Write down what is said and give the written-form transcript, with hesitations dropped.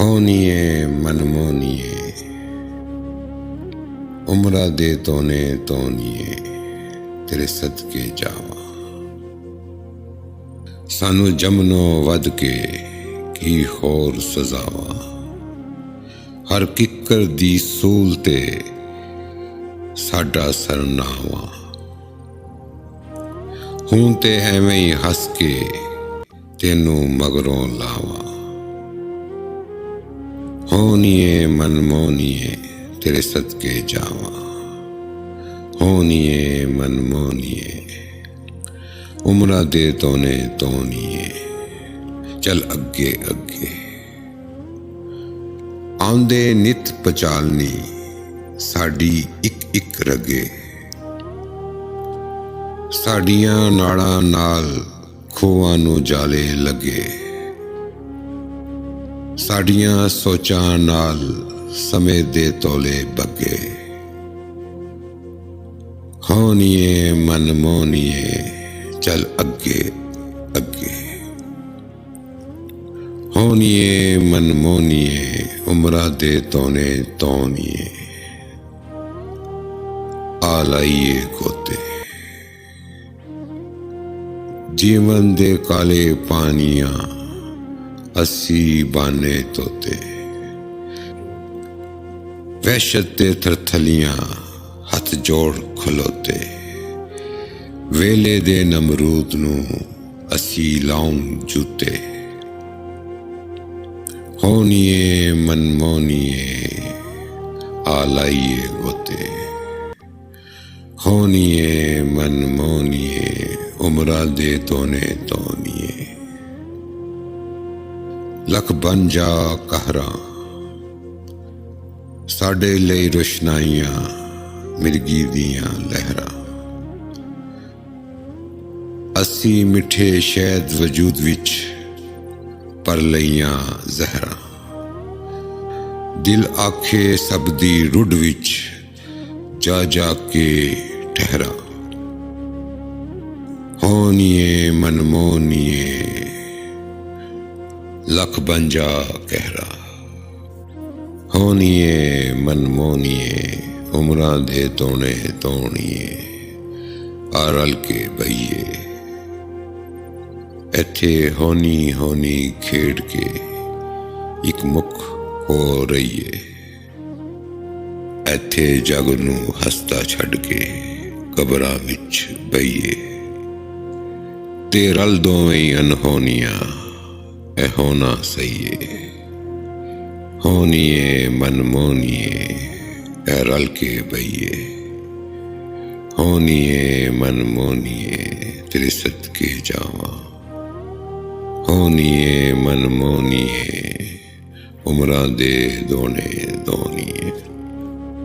होनिए मनमोनिए उमरा दे तोने तोनिए तेरे सदके जावा। सानू जमनो वध के की होर सजावा। हर किक्कर दी सूल ते साडा सरनावा। हूं ते एवें ही हस के तेनू मगरों लावा। होनिए मनमोनिए तेरे सदके जावा। होनिए मनमोनिए उमरा दे तोने तोनिए चल अगे अगे। आंदे नित पचालनी साडी इक इक रगे। साडियां नाड़ां नाल खूहां नू जाले लगे। साडियां सोचां नाल समय दे तोले बगे। होनिए मनमोनिए चल अगे अगे। होनिए मनमोनिए उमरा दे तोने तोनिए आ लाइए गोते। जीवन दे काले पानियां अस्सी बाने तोते। वहशत दे थरथलियां हथ जोड़ खलोते। वेले दे नमरूद नू असी लाऊं जूते। होनिए मनमोनिए आ लाइए गोते। होनिए मनमोनिए उमरा दे तोने तोनिए लख बन जा कहरा। साडे लई रोशनाइयां मिर्गी दियां लहरां। असी मिठे शहद वजूद विच पर लईयां जहरां। दिल आखे सब दी रुड विच जा जा के ठहरा। होनिए मनमोनिए लख बन जा कहरा। होनिए मनमोनिए उमरा दे तोने तोनिए आ रल के बईए। इत्थे होनी होनी खेड़ के एक मुख हो रहीए। इत्थे जग नू हसता छड़ के कबरां विच बईए। ते रल दोवें अनहोनियां ए होना सहीए। होनिए मनमोनिए ए रल के बईए। होनिए मनमोनिए तेरे सदके जावा। होनिए मनमोनिए उमरा दे दोने दोनिए।